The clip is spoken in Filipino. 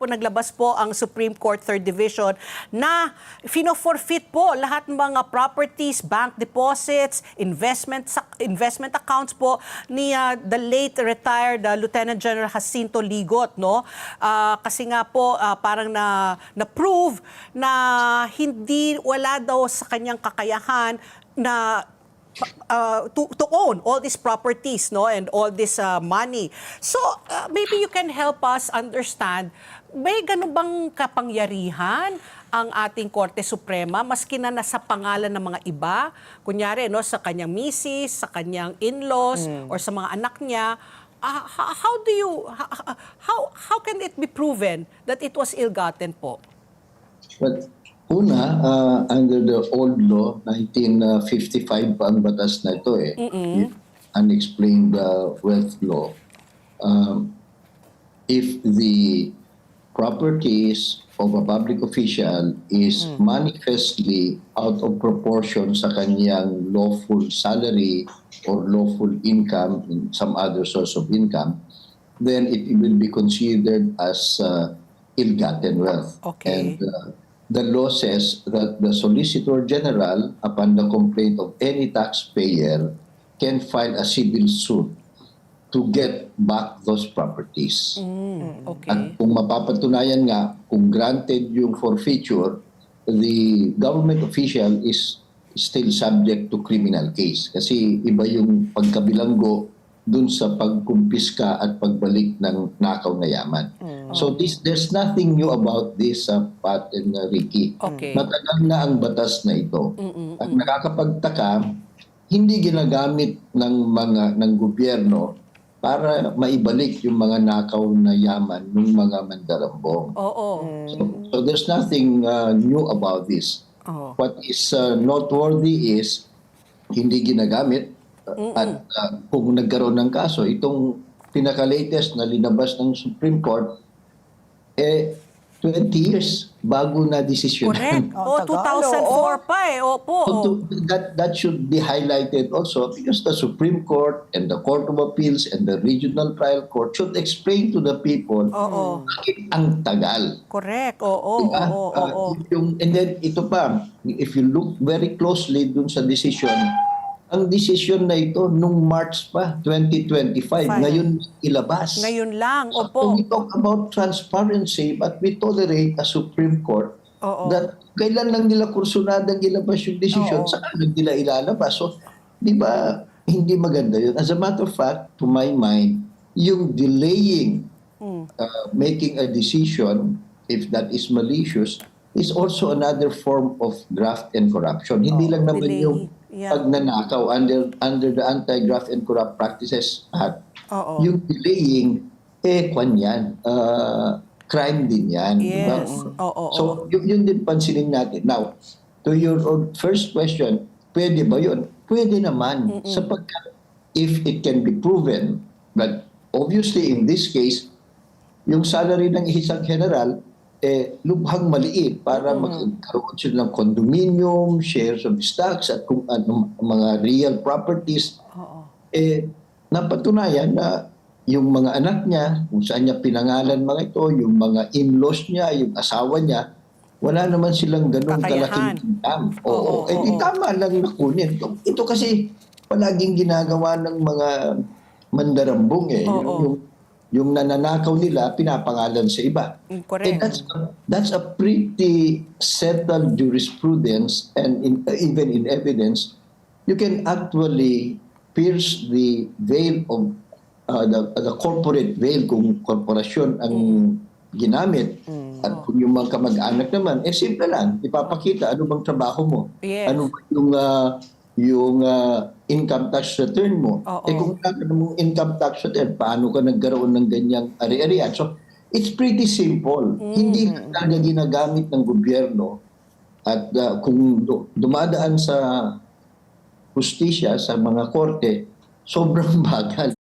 po naglabas po ang Supreme Court Third Division na fino-forfeit po lahat ng mga properties, bank deposits, investment accounts po ni the late retired Lieutenant General Jacinto Ligot, no? Kasi nga po parang na-prove na hindi wala daw sa kanyang kakayahan na to own all these properties, no, and all this money. So maybe you can help us understand, may ganun bang kapangyarihan ang ating Korte Suprema maski na nasa pangalan ng mga iba, kunyari, no, sa kanyang misis, sa kanyang in-laws, or sa mga anak niya? How can it be proven that it was ill-gotten po? But una, under the old law, 1955 pa ang batas na ito yung unexplained wealth law. If the properties of a public official is manifestly out of proportion sa kanyang lawful salary or lawful income in some other source of income, then it will be considered as ill-gotten wealth. Okay. And the law says that the Solicitor General, upon the complaint of any taxpayer, can file a civil suit to get back those properties. Okay. At kung mapapatunayan nga, kung granted yung forfeiture, the government official is still subject to criminal case. Kasi iba yung pagkabilanggo dun sa pagkumpiska at pagbalik ng nakaw na yaman. So there's nothing new about this, Pat and Ricky. Okay. Matagal na ang batas na ito. At nakakapagtaka, hindi ginagamit ng gobyerno para maibalik yung mga nakaw na yaman ng mga mandarambong. Oo. So there's nothing new about this. What is noteworthy is hindi ginagamit. At kung nagkaroon ng kaso, itong pinaka-latest na linabas ng Supreme Court, 20 years bago na desisyonan. Correct. 2004 pa Opo. So that should be highlighted also because the Supreme Court and the Court of Appeals and the Regional Trial Court should explain to the people bakit ang tagal. Correct. Diba? And then ito pa, if you look very closely dun sa decision, ang desisyon na ito nung March pa, 2025, ngayon ilabas. Ngayon lang, So opo. we talk about transparency, but we tolerate a Supreme Court that kailan lang nila kursunadang ilabas yung desisyon, saka lang nila ilalabas. So, di ba, hindi maganda yun. As a matter of fact, to my mind, yung delaying making a decision, if that is malicious, is also another form of graft and corruption. Hindi lang naman yung pagnanakaw under the Anti-Graft and Corrupt Practices Act. Yung delaying, kwan yan, crime din yan. Yes. Diba? So, yun din pansinin natin. Now, to your first question, pwede ba yun? Pwede naman. Sapagkat if it can be proven, but obviously in this case, yung salary ng isang general, lubhang maliit para magkaroon sila ng condominium, shares of stocks, at kung ano, mga real properties. Napatunayan na yung mga anak niya, kung saan niya pinangalan mga ito, yung mga in-laws niya, yung asawa niya, wala naman silang ganong kalaking income. Di tama lang nakunin. Ito kasi palaging ginagawa ng mga mandarambong yung nananakaw nila, pinapangalan sa iba. Correct. That's a pretty settled jurisprudence, and even in evidence, you can actually pierce the veil of the corporate veil kung korporasyon ang ginamit. At kung yung mga kamag-anak naman, simple lang, ipapakita ano bang trabaho mo. Yes. Ano ba yung income tax return mo. Kung wala ka namang income tax return, paano ka nagkaroon ng ganyang ari-arian? So, it's pretty simple. Hindi lang talaga ginagamit ng gobyerno. At kung dumadaan sa hustisya, sa mga korte, sobrang bagal.